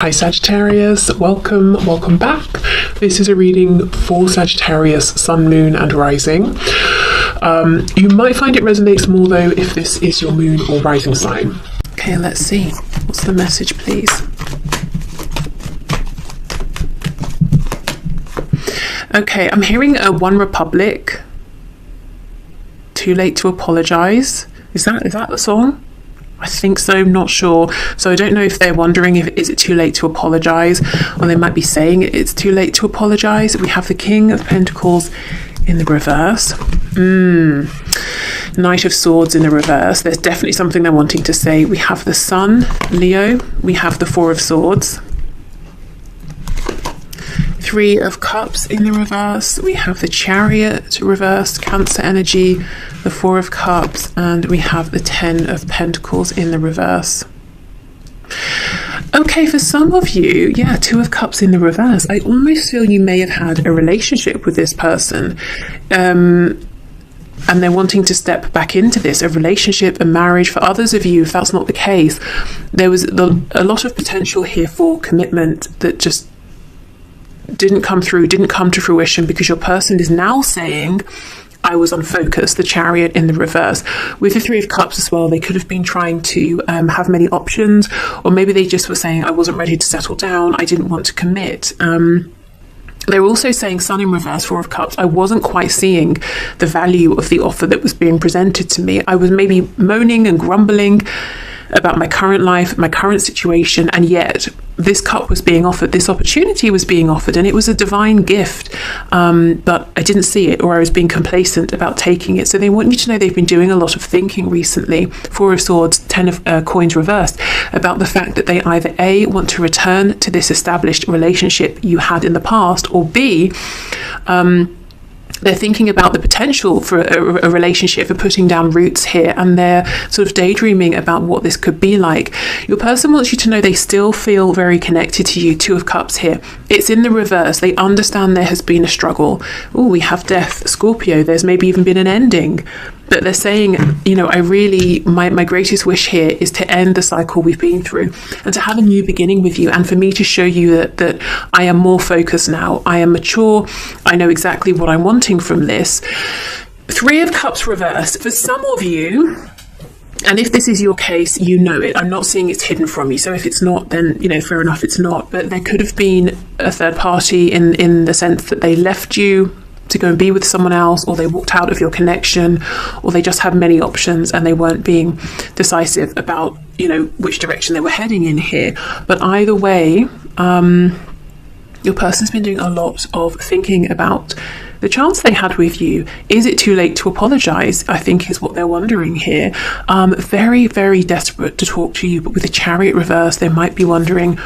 Hi Sagittarius, welcome back. This is a reading for Sagittarius Sun, Moon and Rising. You might find it resonates more though if this is your moon or rising sign. Okay, let's see. What's the message, please? Okay, I'm hearing a One Republic. Too late to apologize. Is that the song? I think so, not sure. So I don't know if they're wondering if is it too late to apologize, or they might be saying it's too late to apologize. We have the King of Pentacles in the reverse. Knight of Swords in the reverse. There's definitely something they're wanting to say. We have the Sun, Leo. We have the Four of Swords. Three of Cups in the reverse. We have the Chariot reversed, Cancer energy, the Four of Cups, and we have the Ten of Pentacles in the reverse. Okay, for some of you, yeah, Two of Cups in the reverse. I almost feel you may have had a relationship with this person. And they're wanting to step back into this, a relationship, a marriage. For others of you, if that's not the case, there was a lot of potential here for commitment that just didn't come to fruition because your person is now saying, I was unfocused, the Chariot in the reverse. With the Three of Cups as well, they could have been trying to have many options, or maybe they just were saying, I wasn't ready to settle down, I didn't want to commit. They're also saying Sun in reverse, Four of Cups. I wasn't quite seeing the value of the offer that was being presented to me. I was maybe moaning and grumbling about my current life, my current situation, and yet this cup was being offered, this opportunity was being offered, and it was a divine gift, but I didn't see it, or I was being complacent about taking it. So they want you to know they've been doing a lot of thinking recently. Four of Swords, Ten of Coins reversed, about the fact that they either A, want to return to this established relationship you had in the past, or B, they're thinking about the potential for a relationship, for putting down roots here, and they're sort of daydreaming about what this could be like. Your person wants you to know they still feel very connected to you. Two of Cups here. It's in the reverse. They understand there has been a struggle. Oh, we have Death, Scorpio. There's maybe even been an ending. But they're saying, you know, my greatest wish here is to end the cycle we've been through and to have a new beginning with you, and for me to show you that I am more focused now. I am mature. I know exactly what I'm wanting from this. Three of Cups reversed. For some of you, and if this is your case, you know it. I'm not seeing it's hidden from you. So if it's not, then, you know, fair enough, it's not. But there could have been a third party in the sense that they left you to go and be with someone else, or they walked out of your connection, or they just had many options and they weren't being decisive about, you know, which direction they were heading in here. But either way, your person's been doing a lot of thinking about the chance they had with you. Is it too late to apologize? I think is what they're wondering here. Very, very desperate to talk to you, but with the Chariot reverse, they might be wondering,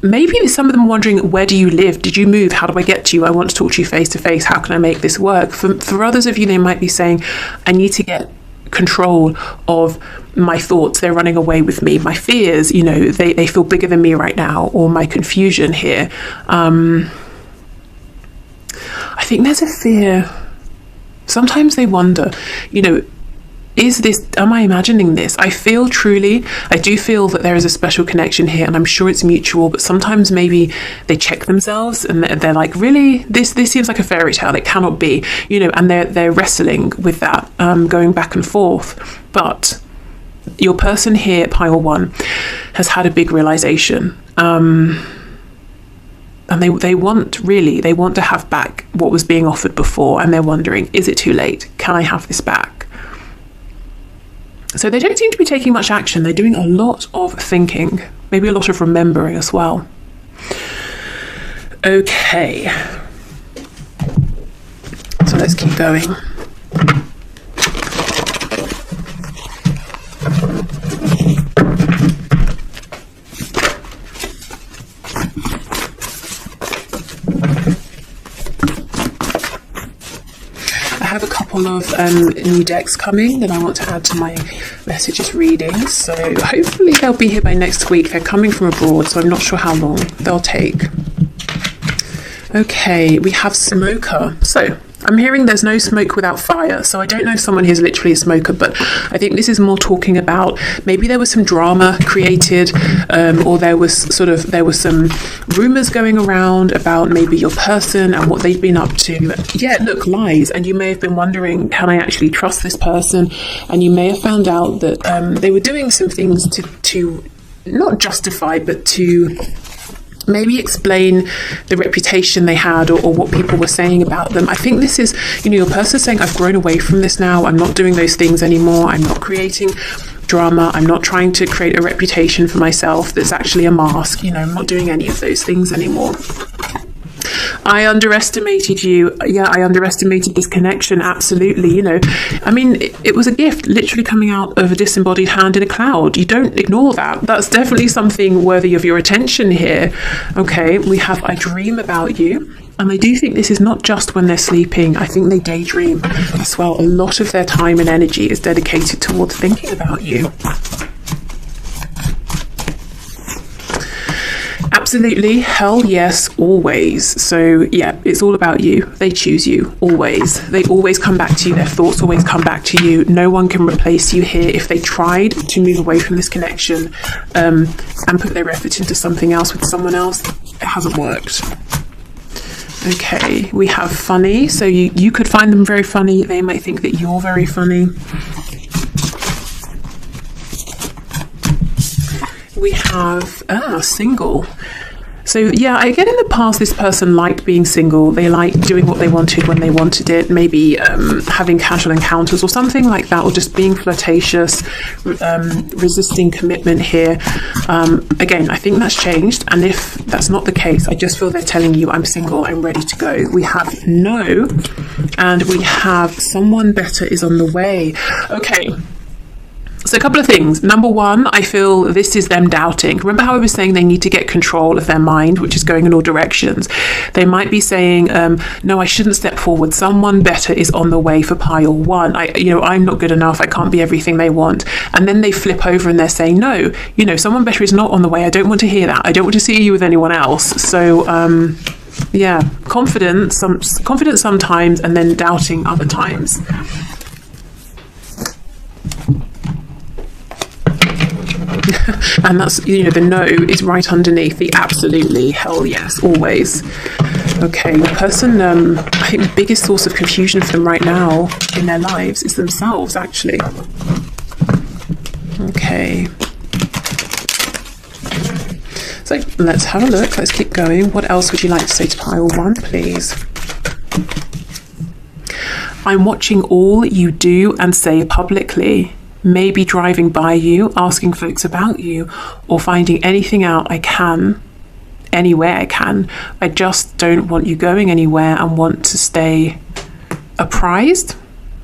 maybe some of them are wondering, where do you live? Did you move? How do I get to you? I want to talk to you face to face. How can I make this work? For others of you, they might be saying, I need to get control of my thoughts. They're running away with me. My fears, you know, they feel bigger than me right now, or my confusion here. I think there's a fear. Sometimes they wonder, you know, am I imagining this? I do feel that there is a special connection here, and I'm sure it's mutual, but sometimes maybe they check themselves and they're like, really? This seems like a fairy tale. It cannot be, you know, and they're wrestling with that, going back and forth. But your person here, pile one, has had a big realization. And they want to have back what was being offered before, and they're wondering, is it too late? Can I have this back? So they don't seem to be taking much action. They're doing a lot of thinking, maybe a lot of remembering as well. Okay. So let's keep going. I have a couple of new decks coming that I want to add to my messages readings, so hopefully they'll be here by next week. They're coming from abroad, so I'm not sure how long they'll take. Okay, we have Smoker. So I'm hearing there's no smoke without fire. So I don't know if someone here is literally a smoker, but I think this is more talking about maybe there was some drama created, or there was some rumors going around about maybe your person and what they've been up to. Yeah, look, lies. And you may have been wondering, can I actually trust this person? And you may have found out that they were doing some things to not justify, but to maybe explain the reputation they had, or what people were saying about them. I think this is, your person saying, I've grown away from this now. I'm not doing those things anymore. I'm not creating drama. I'm not trying to create a reputation for myself that's actually a mask. I'm not doing any of those things anymore. I underestimated you. Yeah, I underestimated this connection. Absolutely. It was a gift literally coming out of a disembodied hand in a cloud. You don't ignore that. That's definitely something worthy of your attention here. Okay, we have I dream about you. And I do think this is not just when they're sleeping. I think they daydream as well. A lot of their time and energy is dedicated towards thinking about you. Absolutely, hell yes, always. So yeah, it's all about you. They choose you, always. They always come back to you. Their thoughts always come back to you. No one can replace you here. If they tried to move away from this connection and put their effort into something else with someone else, it hasn't worked. Okay, we have funny. So you could find them very funny. They might think that you're very funny. We have single. So yeah, again, in the past, this person liked being single. They liked doing what they wanted when they wanted it, maybe having casual encounters or something like that, or just being flirtatious, resisting commitment here. Again, I think that's changed. And if that's not the case, I just feel they're telling you, I'm single, I'm ready to go. We have no, and we have someone better is on the way. Okay. So a couple of things. Number one, I feel this is them doubting. Remember how I was saying they need to get control of their mind, which is going in all directions. They might be saying, no, I shouldn't step forward. Someone better is on the way for pile one. I'm not good enough. I can't be everything they want. And then they flip over and they're saying, no, someone better is not on the way. I don't want to hear that. I don't want to see you with anyone else. So, yeah, confident sometimes and then doubting other times. And that's, the no is right underneath the absolutely, hell yes, always. Okay, the person, I think the biggest source of confusion for them right now in their lives is themselves, actually. Okay. So let's have a look. Let's keep going. What else would you like to say to pile one, please? I'm watching all you do and say publicly. Maybe driving by you, asking folks about you, or finding anything out I can, anywhere I can. I just don't want you going anywhere and want to stay apprised.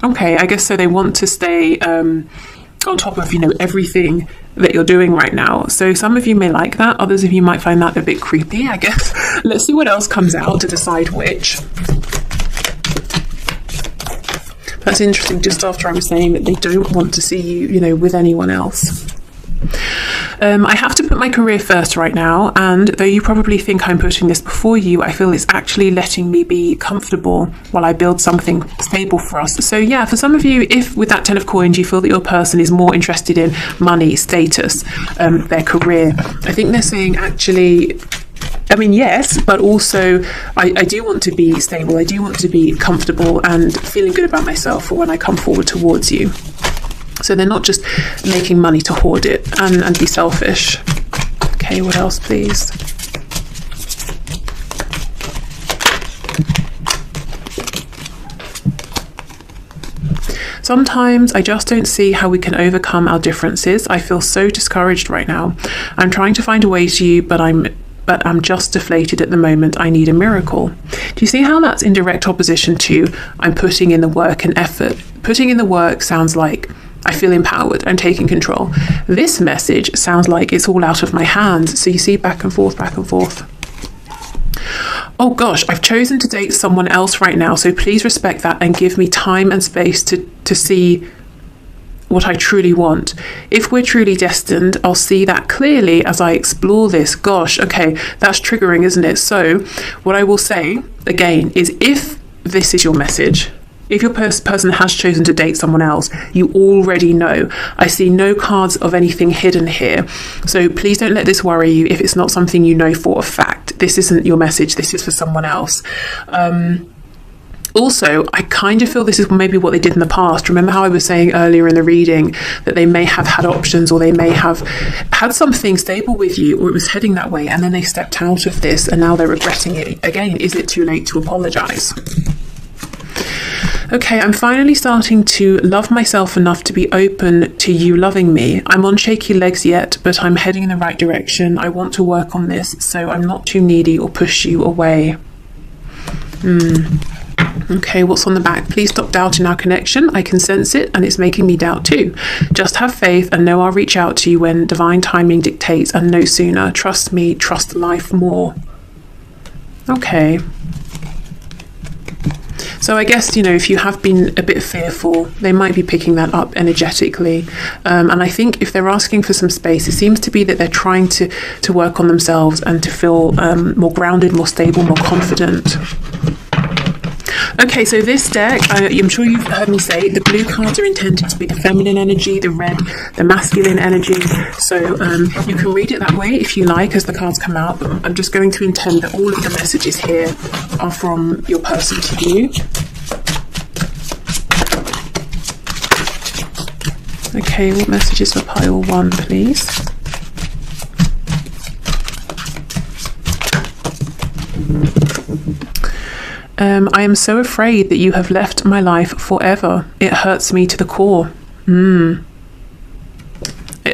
Okay, I guess so they want to stay on top of, everything that you're doing right now. So some of you may like that. Others of you might find that a bit creepy, I guess. Let's see what else comes out to decide which. That's interesting, just after I was saying that they don't want to see you, with anyone else. I have to put my career first right now, and though you probably think I'm putting this before you, I feel it's actually letting me be comfortable while I build something stable for us. So yeah, for some of you, if with that 10 of coins, you feel that your person is more interested in money, status, their career, I think they're saying actually, yes, but also I do want to be stable. I do want to be comfortable and feeling good about myself for when I come forward towards you. So they're not just making money to hoard it and be selfish. Okay, what else, please? Sometimes I just don't see how we can overcome our differences. I feel so discouraged right now. I'm trying to find a way to you, but I'm just deflated at the moment. I need a miracle. Do you see how that's in direct opposition to I'm putting in the work and effort? Putting in the work sounds like I feel empowered, I'm taking control. This message sounds like it's all out of my hands. So you see back and forth, back and forth. Oh gosh, I've chosen to date someone else right now, so please respect that and give me time and space to see what I truly want. If we're truly destined, I'll see that clearly as I explore this. Gosh, okay, that's triggering, isn't it? So what I will say again is if this is your message. If your person has chosen to date someone else, you already know. I see no cards of anything hidden here. So please don't let this worry you if it's not something you know for a fact. This isn't your message. This is for someone else. Also, I kind of feel this is maybe what they did in the past. Remember how I was saying earlier in the reading that they may have had options, or they may have had something stable with you, or it was heading that way, and then they stepped out of this and now they're regretting it. Again, is it too late to apologize? Okay, I'm finally starting to love myself enough to be open to you loving me. I'm on shaky legs yet, but I'm heading in the right direction. I want to work on this so I'm not too needy or push you away. Okay, what's on the back? Please stop doubting our connection. I can sense it and it's making me doubt too. Just have faith and know I'll reach out to you when divine timing dictates, and no sooner. Trust me, trust life more. Okay. So I guess, you know, if you have been a bit fearful, they might be picking that up energetically. And I think if they're asking for some space, it seems to be that they're trying to work on themselves and to feel more grounded, more stable, more confident. Okay, so this deck, I'm sure you've heard me say, the blue cards are intended to be the feminine energy, the red, the masculine energy. So you can read it that way if you like as the cards come out. But I'm just going to intend that all of the messages here are from your person to you. Okay, what messages for pile 1, please? I am so afraid that you have left my life forever. It hurts me to the core.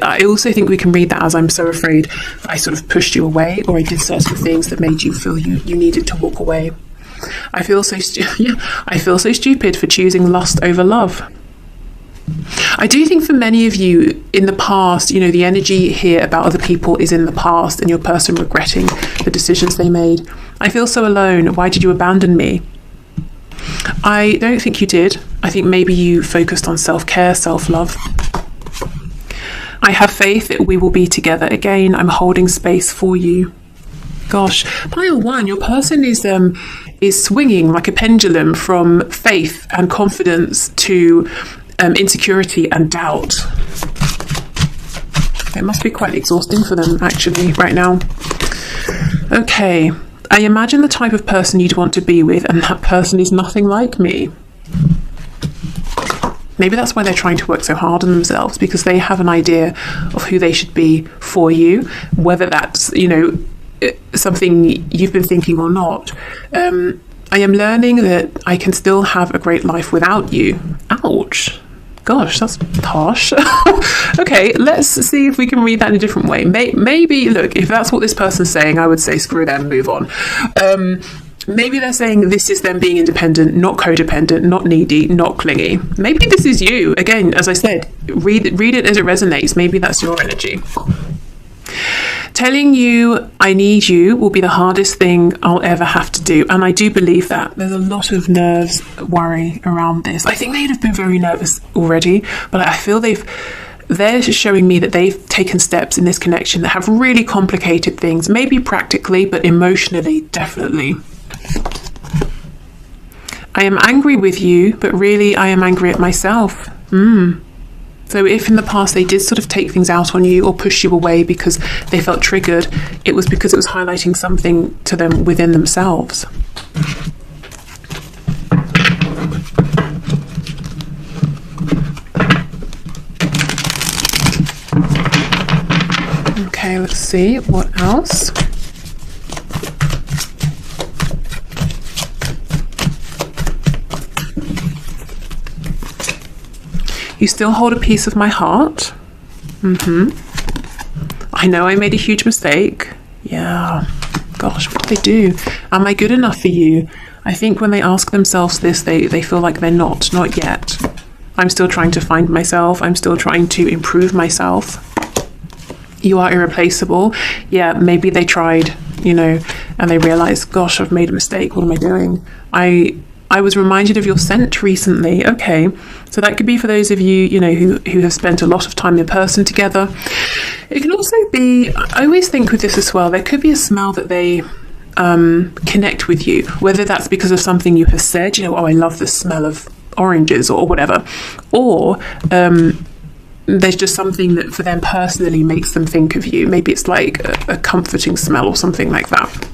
I also think we can read that as I'm so afraid I sort of pushed you away, or I did certain things that made you feel you needed to walk away. I feel so stupid for choosing lust over love. I do think for many of you in the past, you know, the energy here about other people is in the past and your person regretting the decisions they made. I feel so alone. Why did you abandon me? I don't think you did. I think maybe you focused on self-care, self-love. I have faith that we will be together again. I'm holding space for you. Gosh, pile 1, your person is swinging like a pendulum from faith and confidence to insecurity and doubt. It must be quite exhausting for them actually right now. Okay, I imagine the type of person you'd want to be with, and that person is nothing like me. Maybe that's why they're trying to work so hard on themselves, because they have an idea of who they should be for you, whether that's, you know, something you've been thinking or not. I am learning that I can still have a great life without you. Ouch. Gosh, that's harsh. Okay, let's see if we can read that in a different way. Maybe, look, if that's what this person's saying, I would say screw them, move on. Maybe they're saying this is them being independent, not codependent, not needy, not clingy. Maybe this is you. Again, as I said, read it as it resonates. Maybe that's your energy. Telling you I need you will be the hardest thing I'll ever have to do. And I do believe that. There's a lot of nerves, worry around this. I think they'd have been very nervous already, but I feel they're showing me that they've taken steps in this connection that have really complicated things, maybe practically, but emotionally, definitely. I am angry with you, but really I am angry at myself. So if in the past they did sort of take things out on you or push you away because they felt triggered, it was because it was highlighting something to them within themselves. Okay, let's see what else. You still hold a piece of my heart. I know I made a huge mistake. Yeah. Gosh, what do they do? Am I good enough for you? I think when they ask themselves this, they feel like they're not yet. I'm still trying to find myself. I'm still trying to improve myself. You are irreplaceable. Yeah, maybe they tried, you know, and they realized, gosh, I've made a mistake. What am I doing? I was reminded of your scent recently. Okay, so that could be for those of you, you know, who have spent a lot of time in person together. It can also be, I always think with this as well, there could be a smell that they connect with you, whether that's because of something you have said, oh, I love the smell of oranges or whatever, or there's just something that for them personally makes them think of you. Maybe it's like a comforting smell or something like that.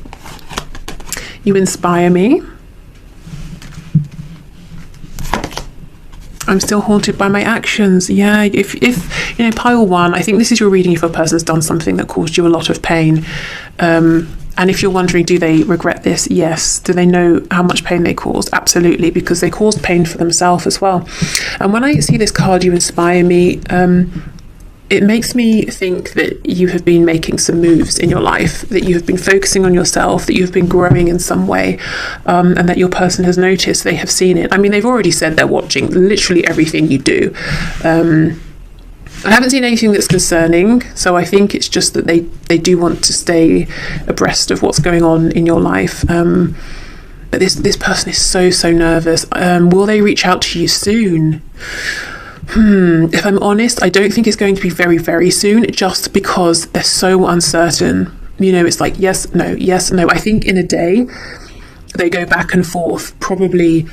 You inspire me. I'm still haunted by my actions. Yeah, if pile 1, I think this is your reading if a person's done something that caused you a lot of pain. And if you're wondering, do they regret this? Yes. Do they know how much pain they caused? Absolutely, because they caused pain for themselves as well. And when I see this card, you inspire me, it makes me think that you have been making some moves in your life, that you have been focusing on yourself, that you've been growing in some way, and that your person has noticed, they have seen it. I mean, they've already said they're watching literally everything you do. I haven't seen anything that's concerning, so I think it's just that they do want to stay abreast of what's going on in your life. But this person is so nervous. Will they reach out to you soon? If I'm honest, I don't think it's going to be very, very soon, just because they're so uncertain. It's like yes, no, yes, no. I think in a day they go back and forth probably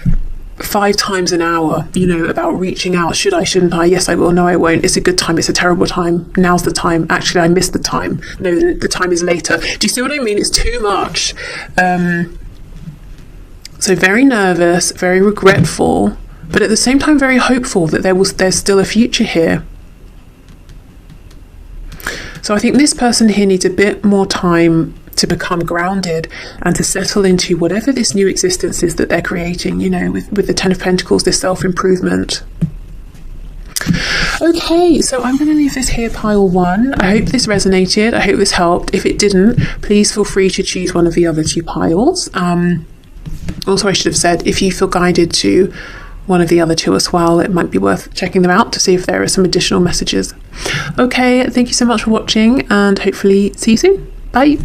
5 times an hour, about reaching out. Should I, shouldn't I? Yes, I will. No, I won't. It's a good time. It's a terrible time. Now's the time. Actually, I missed the time. No, the time is later. Do you see what I mean? It's too much. So very nervous, very regretful, but at the same time very hopeful that there's still a future here. So I think this person here needs a bit more time to become grounded and to settle into whatever this new existence is that they're creating, with the 10 of Pentacles, this self-improvement. Okay, so I'm going to leave this here, pile 1. I hope this resonated. I hope this helped. If it didn't, please feel free to choose one of the other 2 piles. Also, I should have said, if you feel guided to one of the other 2 as well, it might be worth checking them out to see if there are some additional messages. Okay, thank you so much for watching, and hopefully see you soon. Bye.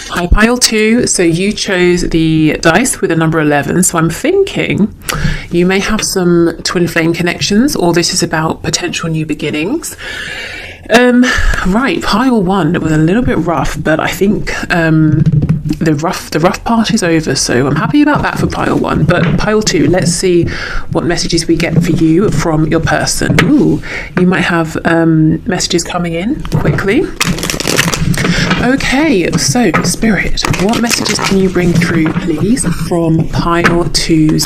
Hi, pile 2. So you chose the dice with the number 11. So I'm thinking you may have some twin flame connections, or this is about potential new beginnings. Right, pile 1 was a little bit rough, but I think the rough part is over, so I'm happy about that for pile 1. But pile 2, let's see what messages we get for you from your person. Ooh, you might have messages coming in quickly. Okay, so Spirit, what messages can you bring through, please, from pile 2's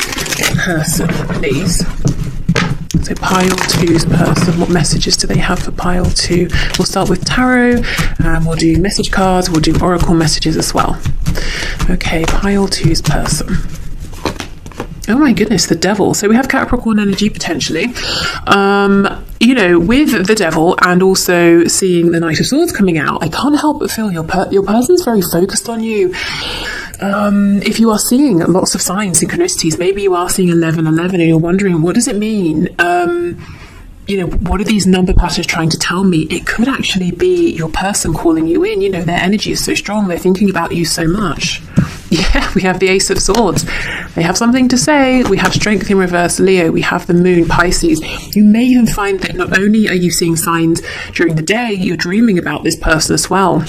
person, please? So pile 2's person, what messages do they have for pile 2? We'll start with tarot, and we'll do message cards, we'll do oracle messages as well. Okay, pile 2's person. Oh my goodness, the devil. So we have Capricorn energy potentially. With the devil and also seeing the Knight of Swords coming out, I can't help but feel your person's very focused on you. If you are seeing lots of signs, synchronicities, maybe you are seeing 1111 and you're wondering, what does it mean? What are these number patterns trying to tell me? It could actually be your person calling you in. Their energy is so strong. They're thinking about you so much. Yeah, we have the Ace of Swords. They have something to say. We have Strength in reverse, Leo. We have the Moon, Pisces. You may even find that not only are you seeing signs during the day, you're dreaming about this person as well.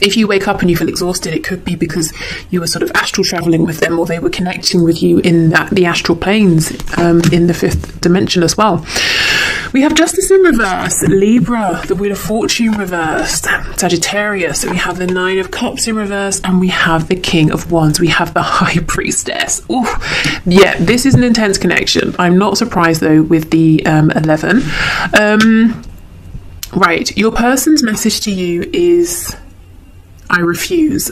If you wake up and you feel exhausted, it could be because you were sort of astral traveling with them, or they were connecting with you in the astral planes, in the 5th dimension as well. We have Justice in reverse, Libra, the Wheel of Fortune reversed, Sagittarius, we have the 9 of Cups in reverse, and we have the King of Wands. We have the High Priestess. Ooh, yeah, this is an intense connection. I'm not surprised though with the 11. Right, your person's message to you is, I refuse.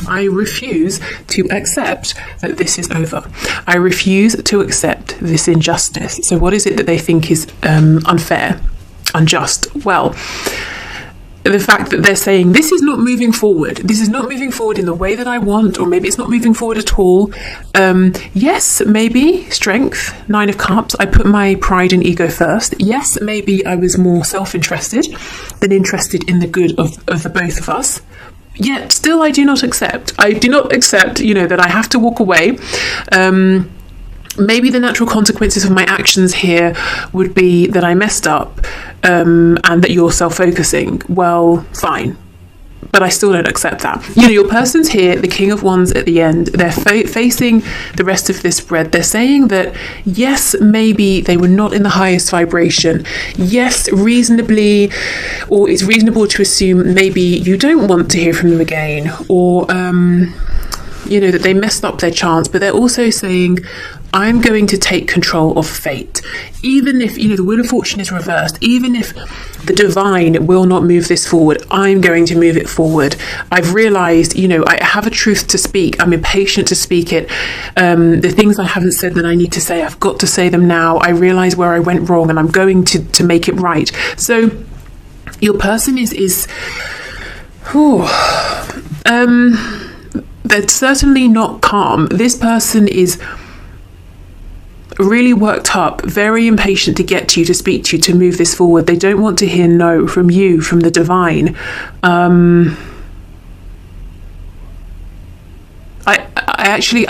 I refuse to accept that this is over. I refuse to accept this injustice. So what is it that they think is unfair, unjust? Well, the fact that they're saying this is not moving forward. This is not moving forward in the way that I want, or maybe it's not moving forward at all. Yes, maybe strength, 9 of Cups. I put my pride and ego first. Yes, maybe I was more self-interested than interested in the good of the both of us. Yet still I do not accept. I do not accept, that I have to walk away. maybe the natural consequences of my actions here would be that I messed up, and that you're self-focusing. Well, fine. But I still don't accept that. You know, your person's here, the King of Wands at the end. They're facing the rest of this spread. They're saying that, yes, maybe they were not in the highest vibration. Yes, reasonably, or it's reasonable to assume maybe you don't want to hear from them again, or, you know, that they messed up their chance. But they're also saying, I'm going to take control of fate. Even if, you know, the Wheel of Fortune is reversed, even if the divine will not move this forward, I'm going to move it forward. I've realized, you know, I have a truth to speak. I'm impatient to speak it. The things I haven't said that I need to say, I've got to say them now. I realize where I went wrong, and I'm going to make it right. So your person is they're certainly not calm. This person is really worked up, very impatient to get to you, to speak to you, to move this forward. They don't want to hear no from you, from the divine. I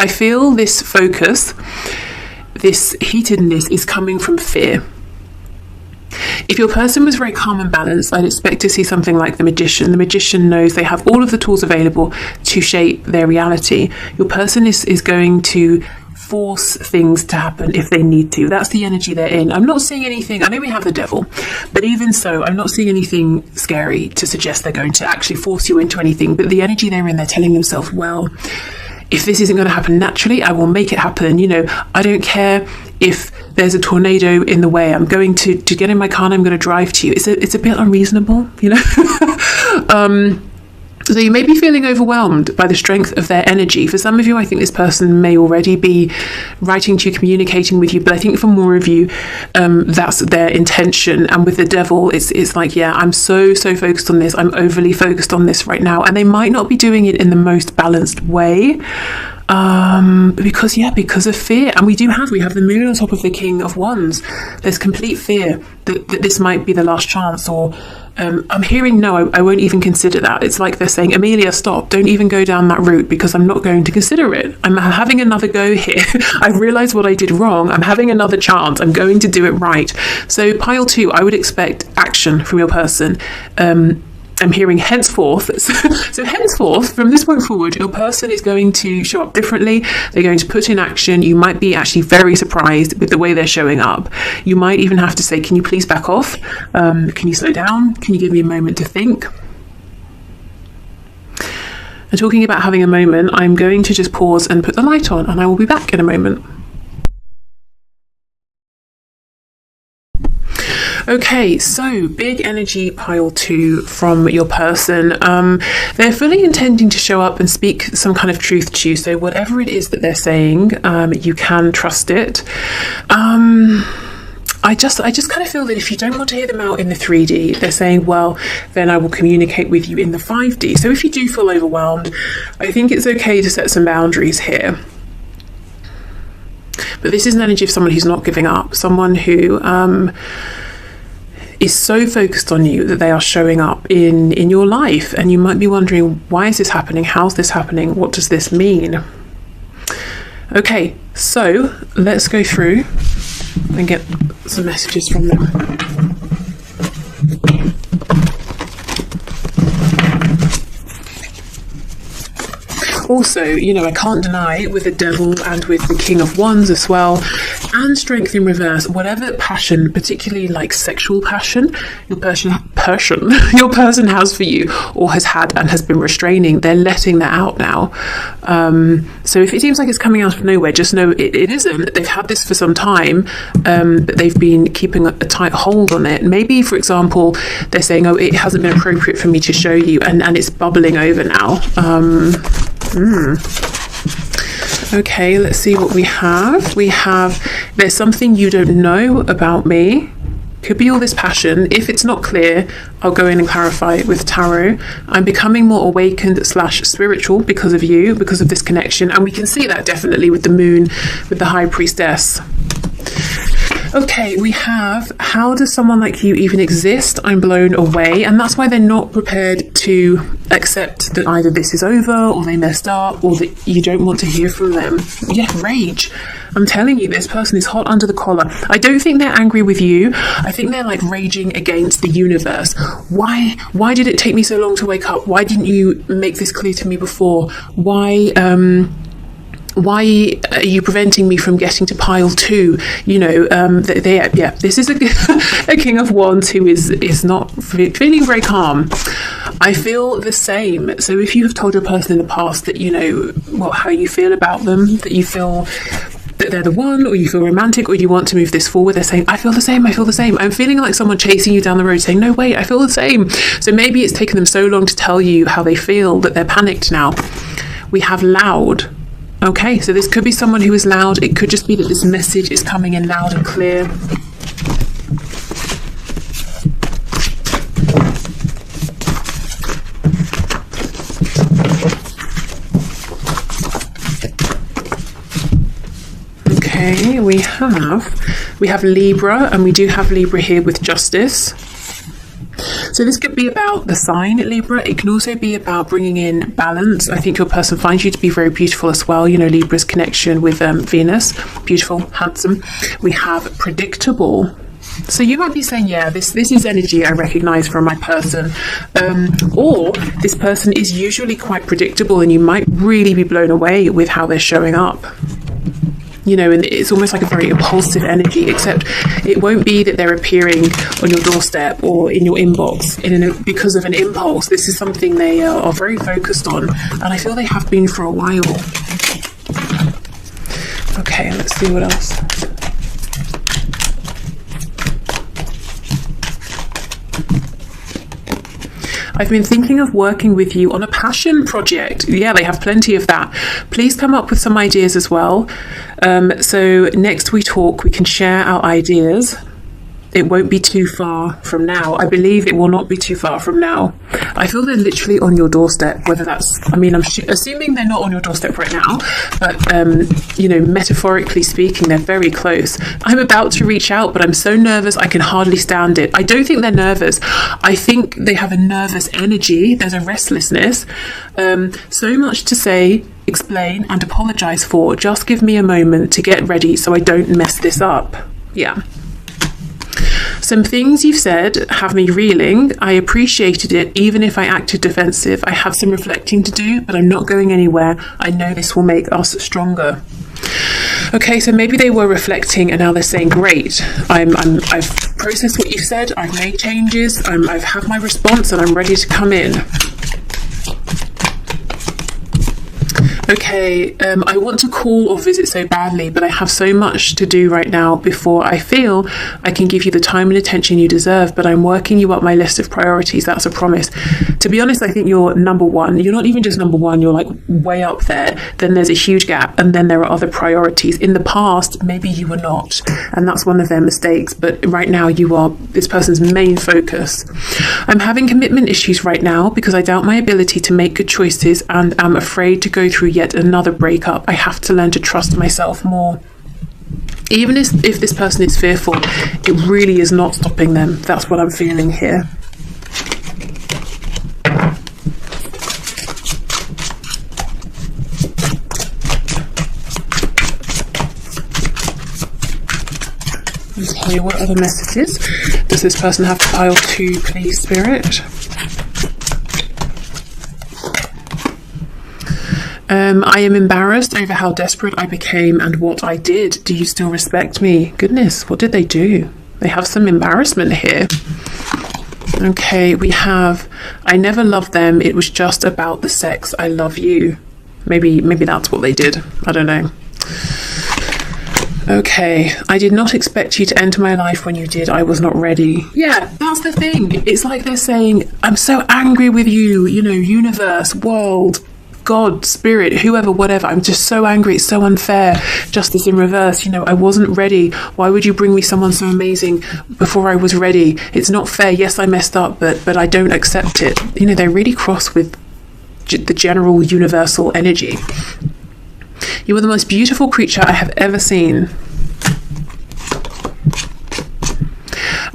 feel this focus, this heatedness is coming from fear. If your person was very calm and balanced, I'd expect to see something like the Magician. The Magician knows they have all of the tools available to shape their reality. Your person is going to force things to happen if they need to. That's the energy they're in. I'm not seeing anything. I know we have the Devil, but even so, I'm not seeing anything scary to suggest they're going to actually force you into anything. But the energy they're in, they're telling themselves, well, if this isn't going to happen naturally, I will make it happen. You know, I don't care if there's a tornado in the way. I'm going to get in my car and I'm going to drive to you. It's a bit unreasonable, you know. So you may be feeling overwhelmed by the strength of their energy. For some of you, I think this person may already be writing to you, communicating with you, but I think for more of you, that's their intention. And with the Devil, it's like, yeah, I'm so focused on this. I'm overly focused on this right now. And they might not be doing it in the most balanced way, because of fear. And we have the Moon on top of the King of Wands. There's complete fear that this might be the last chance, or I'm hearing no, I won't even consider that. It's like they're saying, Amelia, stop, don't even go down that route, because I'm not going to consider it. I'm having another go here. I've realized what I did wrong. I'm having another chance. I'm going to do it right. So pile 2, I would expect action from your person. I'm hearing henceforth. So henceforth, from this point forward, your person is going to show up differently. They're going to put in action. You might be actually very surprised with the way they're showing up. You might even have to say, can you please back off? Can you slow down? Can you give me a moment to think? And talking about having a moment, I'm going to just pause and put the light on, and I will be back in a moment. Okay, so big energy pile 2 from your person. They're fully intending to show up and speak some kind of truth to you. So whatever it is that they're saying, you can trust it. I just kind of feel that if you don't want to hear them out in the 3D, they're saying, well, then I will communicate with you in the 5D. So if you do feel overwhelmed, I think it's okay to set some boundaries here. But this is an energy of someone who's not giving up, someone who is so focused on you that they are showing up in your life. And you might be wondering, why is this happening? How's this happening? What does this mean? Okay, so let's go through and get some messages from them. Also, you know, I can't deny with the Devil and with the King of Wands as well, and Strength in reverse, whatever passion, particularly like sexual passion, your person has for you, or has had and has been restraining, they're letting that out now. So if it seems like it's coming out of nowhere, just know it isn't. They've had this for some time, but they've been keeping a tight hold on it. Maybe, for example, they're saying, oh, it hasn't been appropriate for me to show you, and it's bubbling over now. Okay, let's see what we have. There's something you don't know about me. Could be all this passion. If it's not clear, I'll go in and clarify it with tarot. I'm becoming more awakened / spiritual because of you, because of this connection. And we can see that definitely with the Moon, with the High Priestess. Okay, we have, how does someone like you even exist? I'm blown away. And that's why they're not prepared to accept that either this is over or they messed up or that you don't want to hear from them. Yeah, rage. I'm telling you, this person is hot under the collar. I don't think they're angry with you. I think they're like raging against the universe. Why did it take me so long to wake up? Why didn't you make this clear to me before? Why are you preventing me from getting to pile 2? You know, this is a King of Wands who is not feeling very calm. I feel the same. So if you have told your person in the past that, you know, how you feel about them, that you feel that they're the one, or you feel romantic, or you want to move this forward, they're saying, I feel the same. I'm feeling like someone chasing you down the road saying, no, wait, I feel the same. So maybe it's taken them so long to tell you how they feel that they're panicked now. We have loud. Okay, so this could be someone who is loud. It could just be that this message is coming in loud and clear. Okay, we have Libra, and we do have Libra here with Justice. So this could be about the sign Libra. It can also be about bringing in balance. I think your person finds you to be very beautiful as well. You know, Libra's connection with Venus, beautiful, handsome. We have predictable. So you might be saying, yeah, this is energy I recognize from my person. Or this person is usually quite predictable, and you might really be blown away with how they're showing up. You know, and it's almost like a very impulsive energy, except it won't be that they're appearing on your doorstep or in your inbox because of an impulse. This is something they are very focused on, and I feel they have been for a while. Okay, let's see what else. I've been thinking of working with you on a passion project. Yeah, they have plenty of that. Please come up with some ideas as well. So next we talk, we can share our ideas. It won't be too far from now. I believe it will not be too far from now. I feel they're literally on your doorstep, whether that's, I mean, I'm assuming they're not on your doorstep right now, but, you know, metaphorically speaking, they're very close. I'm about to reach out, but I'm so nervous, I can hardly stand it. I don't think they're nervous. I think they have a nervous energy. There's a restlessness. So much to say, explain, and apologize for. Just give me a moment to get ready so I don't mess this up. Yeah. Some things you've said have me reeling. I appreciated it, even if I acted defensive. I have some reflecting to do, but I'm not going anywhere. I know this will make us stronger. Okay, so maybe they were reflecting and now they're saying, great, I've processed what you said, I've made changes, I've had my response, and I'm ready to come in. Okay, I want to call or visit so badly, but I have so much to do right now before I feel I can give you the time and attention you deserve, but I'm working you up my list of priorities. That's a promise. To be honest, I think you're number one. You're not even just number one, you're like way up there. Then there's a huge gap, and then there are other priorities. In the past, maybe you were not, and that's one of their mistakes, but right now you are this person's main focus. I'm having commitment issues right now because I doubt my ability to make good choices and am afraid to go through yet another breakup. I have to learn to trust myself more. Even if this person is fearful, it really is not stopping them. That's what I'm feeling here. Okay, what other messages does this person have to pile 2, please, Spirit? I am embarrassed over how desperate I became and what I did. Do you still respect me? Goodness, what did they do? They have some embarrassment here. Okay, we have, I never loved them. It was just about the sex. I love you. Maybe that's what they did. I don't know. Okay, I did not expect you to enter my life when you did. I was not ready. Yeah, that's the thing. It's like they're saying, I'm so angry with you, you know, universe, world, God, spirit, whoever, whatever. I'm just so angry. It's so unfair. Justice in reverse. You know, I wasn't ready. Why would you bring me someone so amazing before I was ready? It's not fair. Yes, I messed up, but I don't accept it. You know, they're really cross with the general universal energy. You are the most beautiful creature I have ever seen.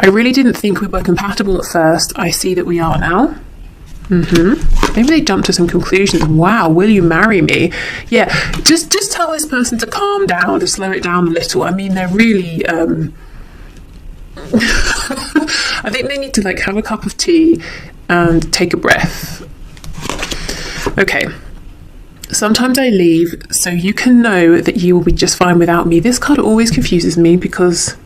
I really didn't think we were compatible at first. I see that we are now. Maybe they jumped to some conclusions. Wow, will you marry me? Yeah, just tell this person to calm down, to slow it down a little. I mean, they're really I think they need to like have a cup of tea and take a breath. Okay. Sometimes I leave so you can know that you will be just fine without me. This card always confuses me because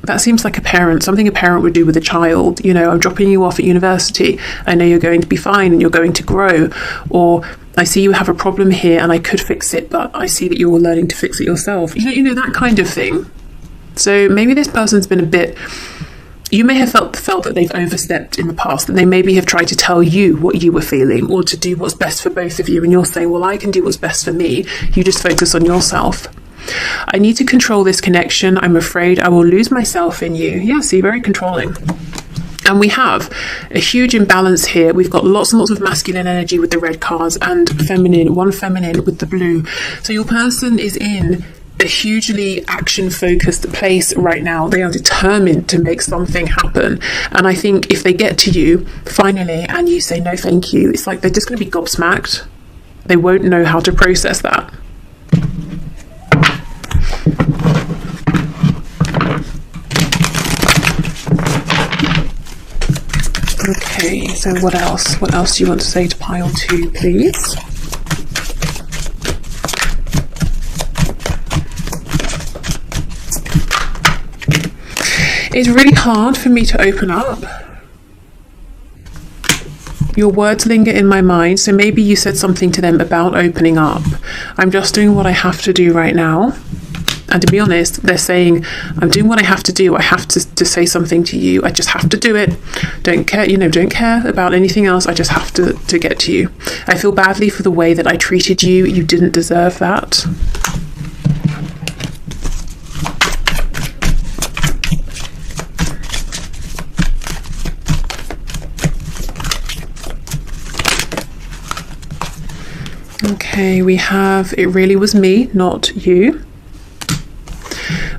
that seems like something a parent would do with a child. You know, I'm dropping you off at university. I know you're going to be fine and you're going to grow. Or I see you have a problem here and I could fix it, but I see that you're learning to fix it yourself. You know, that kind of thing. So maybe this person's been a bit... You may have felt that they've overstepped in the past, that they maybe have tried to tell you what you were feeling or to do what's best for both of you. And you're saying, well, I can do what's best for me. You just focus on yourself. I need to control this connection. I'm afraid I will lose myself in you. Yeah, see, very controlling. And we have a huge imbalance here. We've got lots and lots of masculine energy with the red cards and one feminine with the blue. So your person is in a hugely action-focused place right now. They are determined to make something happen. And I think if they get to you, finally, and you say no thank you, it's like they're just going to be gobsmacked. They won't know how to process that. Okay, so what else? What else do you want to say to pile 2, please? It's really hard for me to open up. Your words linger in my mind, so maybe you said something to them about opening up. I'm just doing what I have to do right now. And to be honest, they're saying, I'm doing what I have to do. I have to say something to you. I just have to do it. Don't care, don't care about anything else. I just have to get to you. I feel badly for the way that I treated you. You didn't deserve that. Okay, we have, it really was me, not you.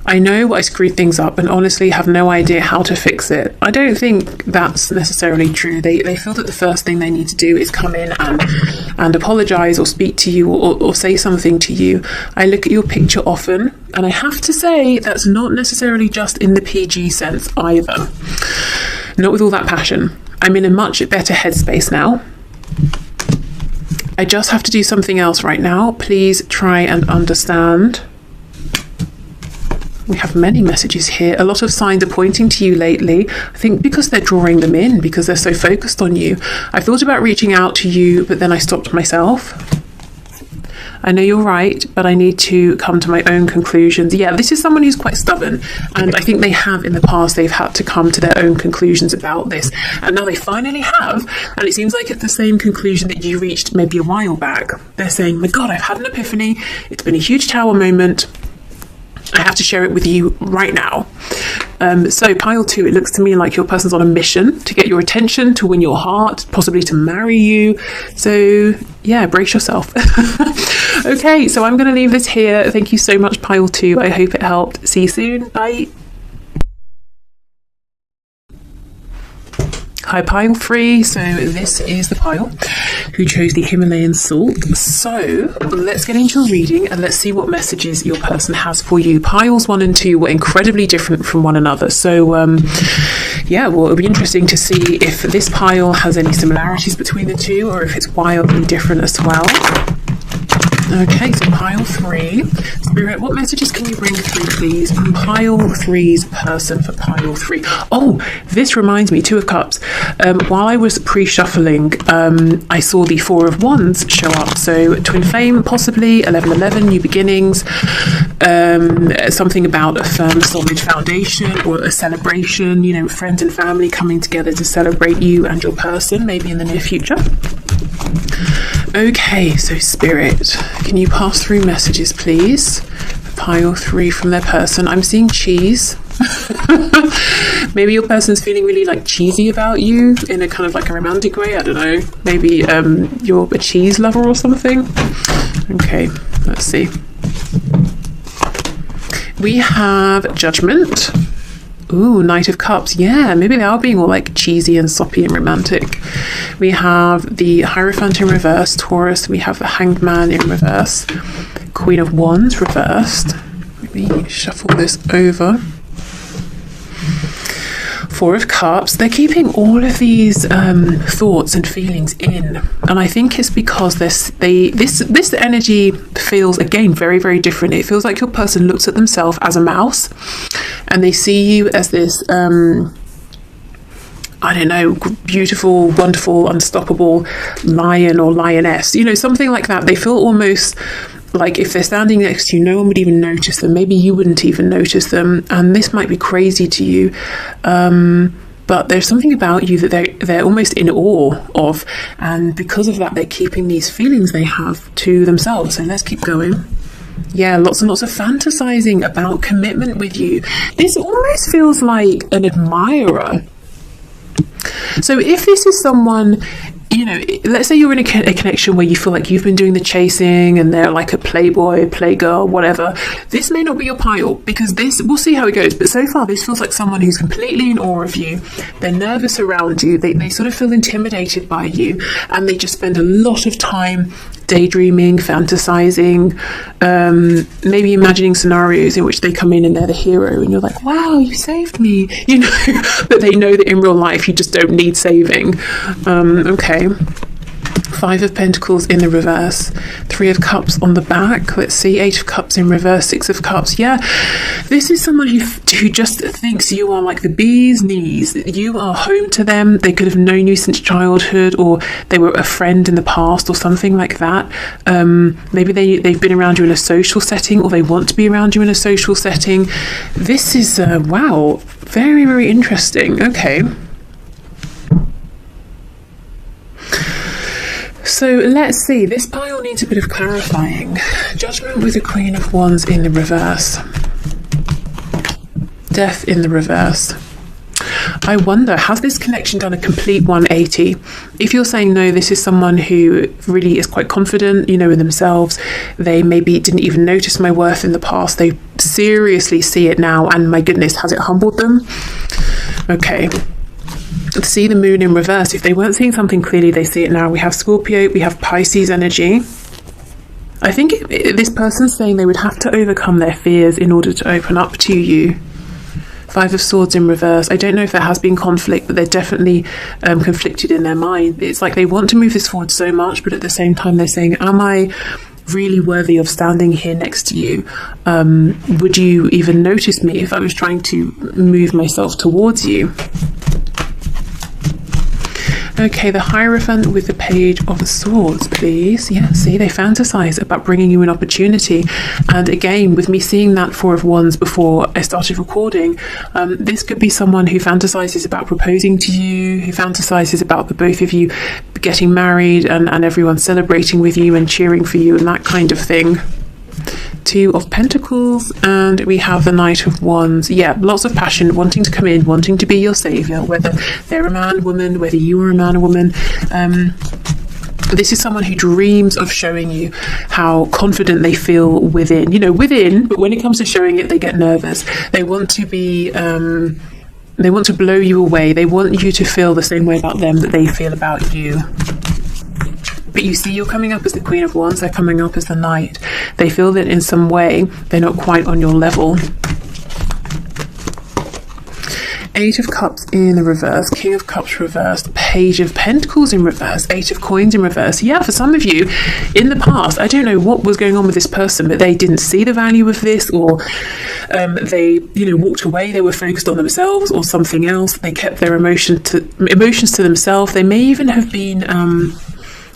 I know I screwed things up and honestly have no idea how to fix it. I don't think that's necessarily true. They feel that the first thing they need to do is come in and apologise or speak to you or say something to you. I look at your picture often and I have to say that's not necessarily just in the PG sense either. Not with all that passion. I'm in a much better headspace now. I just have to do something else right now. Please try and understand. We have many messages here. A lot of signs are pointing to you lately. I think because they're drawing them in, because they're so focused on you. I thought about reaching out to you, but then I stopped myself. I know you're right, but I need to come to my own conclusions. Yeah, this is someone who's quite stubborn. And I think they have in the past, they've had to come to their own conclusions about this. And now they finally have. And it seems like it's the same conclusion that you reached maybe a while back. They're saying, my God, I've had an epiphany. It's been a huge tower moment. I have to share it with you right now. So pile 2, it looks to me like your person's on a mission to get your attention, to win your heart, possibly to marry you. So yeah, brace yourself. Okay, so I'm going to leave this here. Thank you so much, pile 2. I hope it helped. See you soon. Bye. Hi, pile 3. So this is the pile who chose the Himalayan salt. So let's get into a reading and let's see what messages your person has for you. Piles 1 and 2 were incredibly different from one another. So yeah, well, it'll be interesting to see if this pile has any similarities between the two or if it's wildly different as well. Okay, so pile 3. Spirit, what messages can you bring through, please, from pile 3's person for pile 3? Oh, this reminds me, 2 of Cups. While I was pre-shuffling, I saw the 4 of Wands show up. So Twin Flame, possibly, 1111, new beginnings, something about a firm, solid foundation or a celebration, friends and family coming together to celebrate you and your person, maybe in the near future. Okay, so Spirit, can you pass through messages, please? Pile 3 from their person. I'm seeing cheese. Maybe your person's feeling really cheesy about you in a kind of a romantic way. I don't know. Maybe you're a cheese lover or something. Okay, let's see. We have Judgment. Ooh, Knight of Cups. Yeah, maybe they are being all like cheesy and soppy and romantic. We have the Hierophant in reverse, Taurus. We have the Hanged Man in reverse. Queen of Wands reversed. Let me shuffle this over. Four of Cups. They're keeping all of these thoughts and feelings in, and I think it's because this energy feels, again, very, very different. It feels like your person looks at themselves as a mouse, and they see you as this I don't know, beautiful, wonderful, unstoppable lion or lioness, you know, something like that. They feel almost like if they're standing next to you, no one would even notice them. Maybe you wouldn't even notice them. And this might be crazy to you. But there's something about you that they're almost in awe of. And because of that, they're keeping these feelings they have to themselves. So let's keep going. Yeah, lots and lots of fantasizing about commitment with you. This almost feels like an admirer. So if this is someone, you know, let's say you're in a connection where you feel like you've been doing the chasing and they're like a playboy, playgirl, whatever, this may not be your pile, because this, we'll see how it goes. But so far, this feels like someone who's completely in awe of you. They're nervous around you. They sort of feel intimidated by you, and they just spend a lot of time daydreaming, fantasizing, maybe imagining scenarios in which they come in and they're the hero, and you're like, wow, you saved me, you know. But they know that in real life you just don't need saving. Okay. Five of Pentacles in the reverse, Three of Cups on the back. Let's see, Eight of Cups in reverse, Six of Cups. Yeah, this is someone who just thinks you are like the bee's knees. You are home to them. They could have known you since childhood, or they were a friend in the past, or something like that. Maybe they've been around you in a social setting, or they want to be around you in a social setting. This is wow, very, very interesting. Okay. So let's see, this pile needs a bit of clarifying. Judgment with the Queen of Wands in the reverse. Death in the reverse. I wonder, has this connection done a complete 180? If you're saying no, this is someone who really is quite confident, you know, in themselves. They maybe didn't even notice my worth in the past. They seriously see it now, and my goodness, has it humbled them? Okay. See the Moon in reverse. If they weren't seeing something clearly, they see it now. We have Scorpio, we have Pisces energy. I think this person's saying they would have to overcome their fears in order to open up to you. Five of Swords in reverse. I don't know if there has been conflict, but they're definitely conflicted in their mind. It's like they want to move this forward so much, but at the same time they're saying, am I really worthy of standing here next to you? Would you even notice me if I was trying to move myself towards you? Okay, the Hierophant with the Page of Swords, please. Yeah, see, they fantasize about bringing you an opportunity. And again, with me seeing that Four of Wands before I started recording, this could be someone who fantasizes about proposing to you, who fantasizes about the both of you getting married and everyone celebrating with you and cheering for you and that kind of thing. Two of Pentacles, and we have the Knight of Wands. Yeah, lots of passion, wanting to come in, wanting to be your savior, whether they're a man, woman, whether you are a man or woman. This is someone who dreams of showing you how confident they feel within, you know, within, but when it comes to showing it, they get nervous. They want to be, they want to blow you away. They want you to feel the same way about them that they feel about you. But you see, you're coming up as the Queen of Wands, they're coming up as the Knight. They feel that in some way, they're not quite on your level. Eight of Cups in the reverse, King of Cups reversed, Page of Pentacles in reverse, Eight of Coins in reverse. Yeah, for some of you, in the past, I don't know what was going on with this person, but they didn't see the value of this, or they, you know, walked away. They were focused on themselves or something else. They kept their emotions to themselves. They may even have been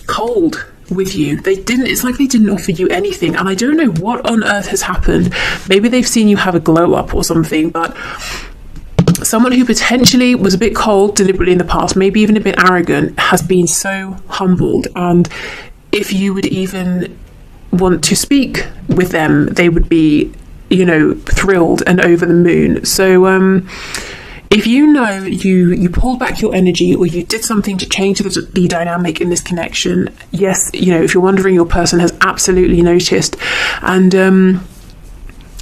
cold with you. They didn't, it's like they didn't offer you anything, and I don't know what on earth has happened. Maybe they've seen you have a glow up or something, but someone who potentially was a bit cold deliberately in the past, maybe even a bit arrogant, has been so humbled. And if you would even want to speak with them, they would be, you know, thrilled and over the moon. So if you know you pulled back your energy, or you did something to change the dynamic in this connection, yes, you know, if you're wondering, your person has absolutely noticed. And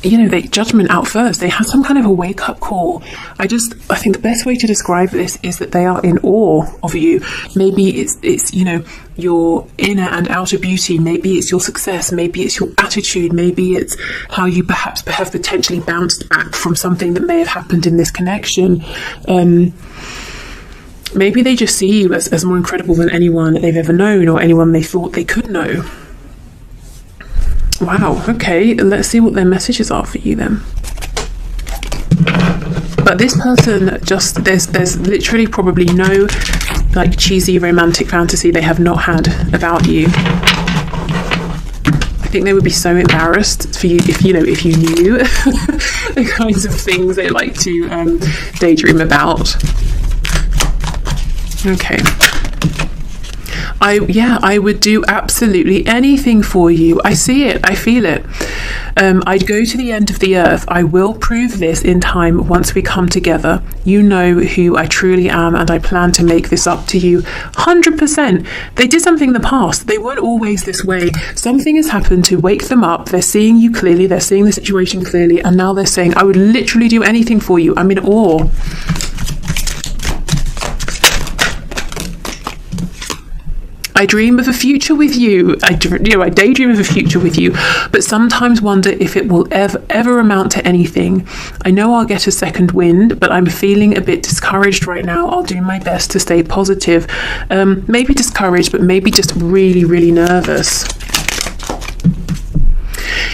you know, they judgment out first. They have some kind of a wake-up call. I think the best way to describe this is that they are in awe of you. Maybe it's you know, your inner and outer beauty. Maybe it's your success. Maybe it's your attitude. Maybe it's how you perhaps have potentially bounced back from something that may have happened in this connection. Maybe they just see you as more incredible than anyone they've ever known, or anyone they thought they could know. Wow, okay, let's see what their messages are for you then. But this person just, there's literally probably no like cheesy romantic fantasy they have not had about you. I think they would be so embarrassed for you if you knew the kinds of things they like to daydream about. Okay. I would do absolutely anything for you. I see it. I feel it. I'd go to the end of the earth. I will prove this in time once we come together. You know who I truly am, and I plan to make this up to you 100%. They did something in the past. They weren't always this way. Something has happened to wake them up. They're seeing you clearly. They're seeing the situation clearly. And now they're saying, I would literally do anything for you. I'm in awe. I dream of a future with you. I daydream of a future with you, but sometimes wonder if it will ever amount to anything. I know I'll get a second wind, but I'm feeling a bit discouraged right now. I'll do my best to stay positive. Maybe discouraged, but maybe just really, really nervous.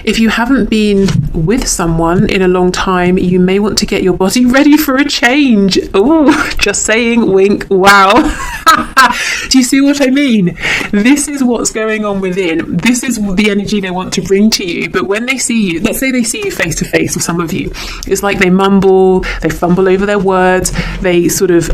If you haven't been with someone in a long time, you may want to get your body ready for a change. Oh, just saying, wink. Wow. Do you see what I mean? This is what's going on within. This is the energy they want to bring to you. But when they see you, let's say they see you face to face with some of you, it's like they mumble, they fumble over their words, they sort of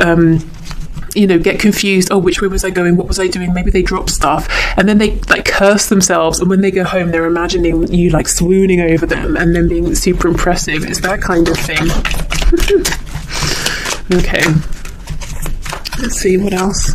get confused. Oh, which way was I going? What was I doing? Maybe they drop stuff, and then they like curse themselves, and when they go home they're imagining you like swooning over them and then being super impressive. It's that kind of thing. Okay, let's see what else.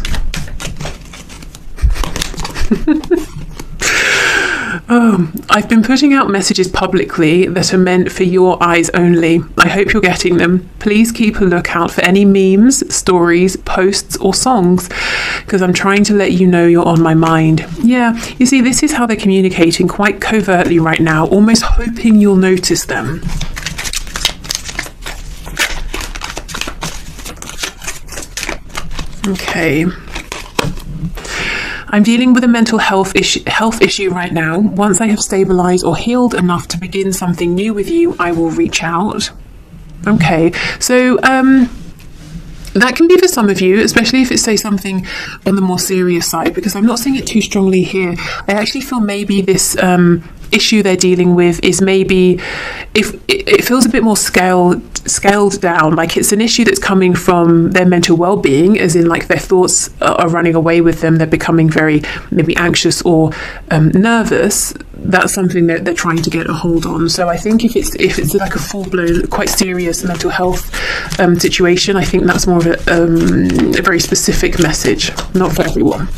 I've been putting out messages publicly that are meant for your eyes only. I hope you're getting them. Please keep a lookout for any memes, stories, posts or songs, because I'm trying to let you know you're on my mind. Yeah, you see, this is how they're communicating quite covertly right now, almost hoping you'll notice them. Okay. I'm dealing with a mental health issue right now. Once I have stabilized or healed enough to begin something new with you, I will reach out. Okay, so that can be for some of you, especially if it's, say, something on the more serious side, because I'm not seeing it too strongly here. I actually feel maybe this issue they're dealing with is maybe, if it feels a bit more scaled down, like it's an issue that's coming from their mental well-being, as in like their thoughts are running away with them, they're becoming very maybe anxious or nervous. That's something that they're trying to get a hold on. So I think if it's like a full-blown, quite serious mental health situation, I think that's more of a very specific message, not for everyone.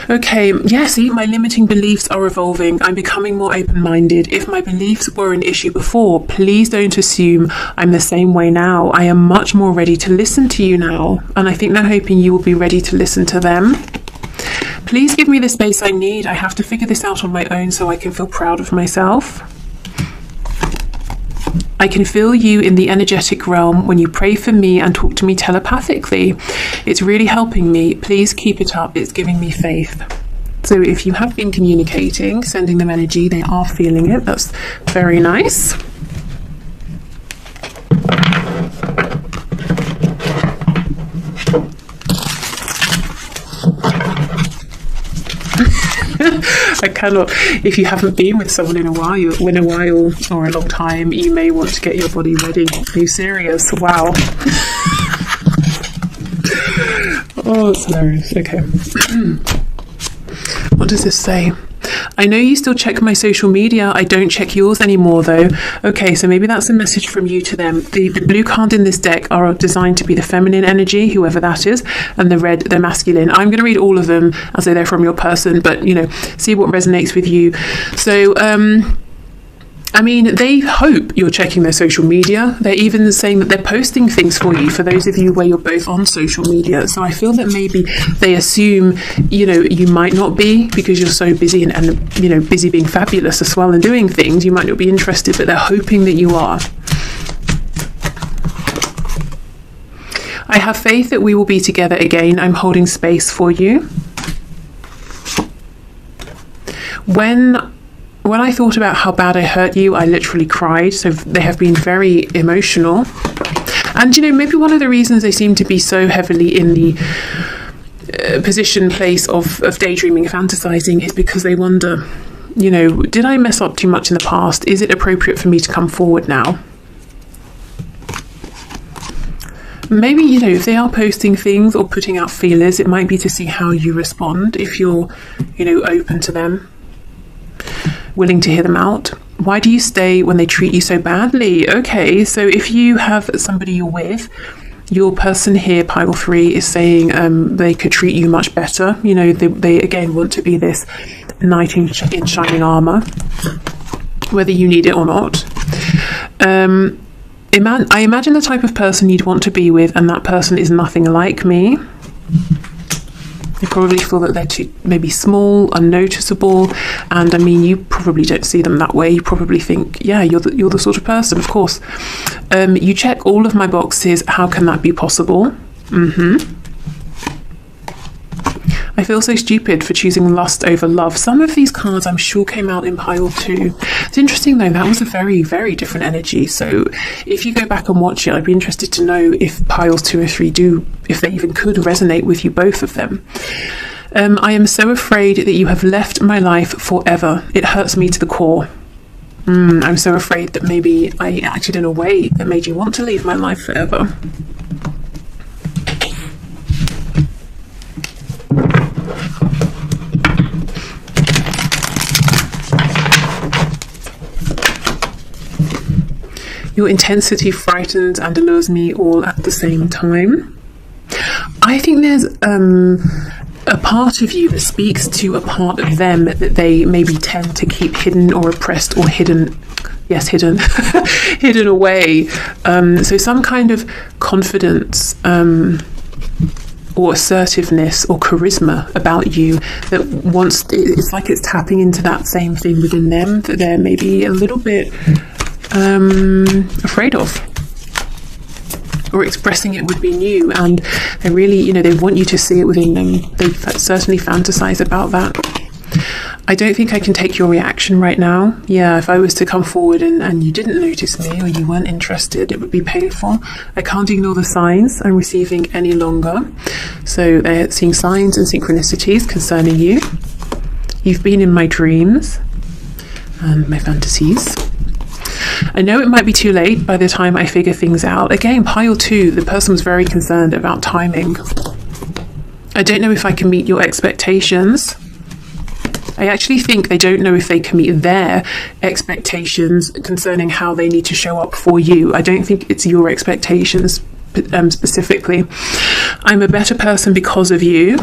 Okay, yeah, see, my limiting beliefs are evolving. I'm becoming more open-minded. If my beliefs were an issue before, please don't assume I'm the same way now. I am much more ready to listen to you now, and I think they're hoping you will be ready to listen to them. Please give me the space I need. I have to figure this out on my own so I can feel proud of myself. I can feel you in the energetic realm when you pray for me and talk to me telepathically. It's really helping me. Please keep it up. It's giving me faith. So if you have been communicating, sending them energy, they are feeling it. That's very nice. I cannot. If you haven't been with someone in a while or a long time, you may want to get your body ready. Are you serious? Wow. Oh, it's hilarious. Okay. What does this say? I know you still check my social media. I don't check yours anymore, though. Okay, so maybe that's a message from you to them. The blue card in this deck are designed to be the feminine energy, whoever that is, and the red, they're masculine. I'm going to read all of them as though they're from your person, but, you know, see what resonates with you. So, I mean, they hope you're checking their social media. They're even saying that they're posting things for you, for those of you where you're both on social media. So I feel that maybe they assume, you know, you might not be, because you're so busy and you know, busy being fabulous as well and doing things. You might not be interested, but they're hoping that you are. I have faith that we will be together again. I'm holding space for you. When I thought about how bad I hurt you, I literally cried. So they have been very emotional. And, you know, maybe one of the reasons they seem to be so heavily in the place of daydreaming, fantasizing, is because they wonder, you know, did I mess up too much in the past? Is it appropriate for me to come forward now? Maybe, you know, if they are posting things or putting out feelers, it might be to see how you respond, if you're, you know, open to them, willing to hear them out. Why do you stay when they treat you so badly? Okay, so if you have somebody you're with, your person here, pile 3, is saying they could treat you much better. You know, they again want to be this knight in shining armor, whether you need it or not. I imagine the type of person you'd want to be with, and that person is nothing like me. You probably feel that they're too maybe small, unnoticeable, and I mean, you probably don't see them that way. You probably think, yeah, you're the sort of person, of course. You check all of my boxes. How can that be possible? I feel so stupid for choosing lust over love. Some of these cards, I'm sure, came out in pile 2. It's interesting, though, that was a very, very different energy. So if you go back and watch it, I'd be interested to know if piles 2 or 3 if they even could resonate with you, both of them. I am so afraid that you have left my life forever. It hurts me to the core. I'm so afraid that maybe I acted in a way that made you want to leave my life forever. Your intensity frightens and allures me all at the same time. I think there's a part of you that speaks to a part of them that they maybe tend to keep hidden or oppressed or hidden. Yes, hidden. Hidden away. So some kind of confidence or assertiveness or charisma about you that it's like it's tapping into that same thing within them that they're maybe a little bit afraid of, or expressing it would be new, and they really, you know, they want you to see it within them. They certainly fantasize about that. I don't think I can take your reaction right now. Yeah, if I was to come forward and you didn't notice me or you weren't interested, it would be painful. I can't ignore the signs I'm receiving any longer. So they're seeing signs and synchronicities concerning you. You've been in my dreams and my fantasies. I know it might be too late by the time I figure things out. Again, pile 2, the person was very concerned about timing. I don't know if I can meet your expectations. I actually think they don't know if they can meet their expectations concerning how they need to show up for you. I don't think it's your expectations specifically. I'm a better person because of you.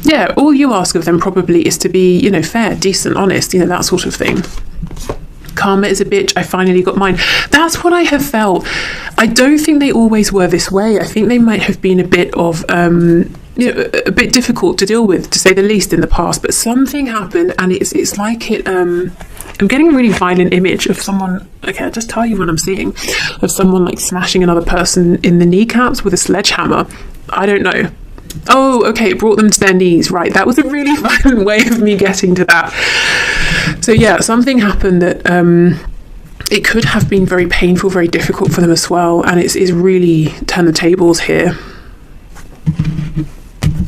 Yeah, all you ask of them probably is to be, you know, fair, decent, honest, you know, that sort of thing. Karma is a bitch. I finally got mine. That's what I have felt. I don't think they always were this way. I think they might have been a bit of, you know, a bit difficult to deal with, to say the least, in the past. But something happened, and it's like it. I'm getting a really violent image of someone. Okay, I'll just tell you what I'm seeing, of someone like smashing another person in the kneecaps with a sledgehammer. I don't know. Oh, okay, it brought them to their knees. Right, that was a really violent way of me getting to that. So yeah, something happened that it could have been very painful, very difficult for them as well, and it's really turned the tables here.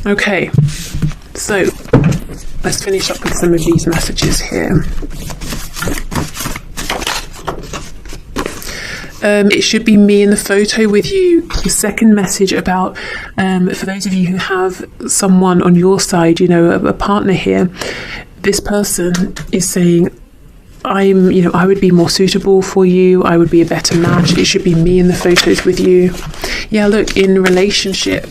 Okay, so let's finish up with some of these messages here. It should be me in the photo with you. The second message about, for those of you who have someone on your side, you know, a partner here, this person is saying, I would be more suitable for you. I would be a better match. It should be me in the photos with you. Yeah, look, in relationship.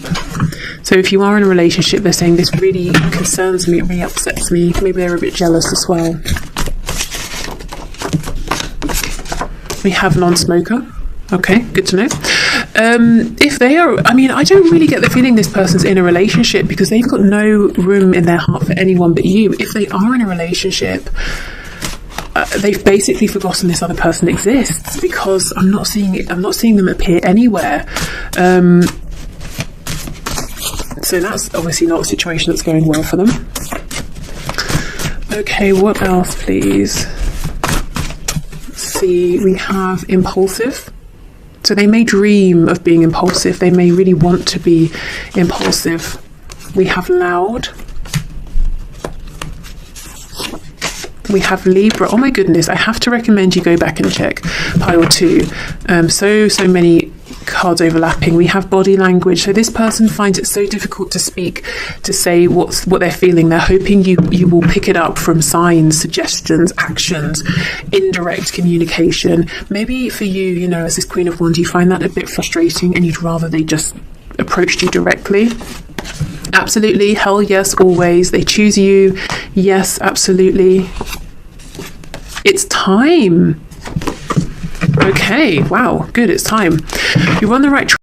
So if you are in a relationship, they're saying this really concerns me, it really upsets me. Maybe they're a bit jealous as well. We have non-smoker. Okay, good to know. If they are, I don't really get the feeling this person's in a relationship, because they've got no room in their heart for anyone but you. If they are in a relationship, they've basically forgotten this other person exists, because I'm not seeing it. I'm not seeing them appear anywhere. So that's obviously not a situation that's going well for them. Okay, what else, please? Let's see, we have impulsive. So they may dream of being impulsive. They may really want to be impulsive. We have loud. We have Libra. Oh my goodness, I have to recommend you go back and check pile 2. So many cards overlapping. We have body language. So this person finds it so difficult to speak, to say what they're feeling. They're hoping you will pick it up from signs, suggestions, actions, indirect communication. Maybe for you, as this Queen of Wands, you find that a bit frustrating and you'd rather they just approached you directly. Absolutely, hell yes, always. They choose you. Yes, absolutely. It's time. Okay, wow, good, it's time. You're on the right track.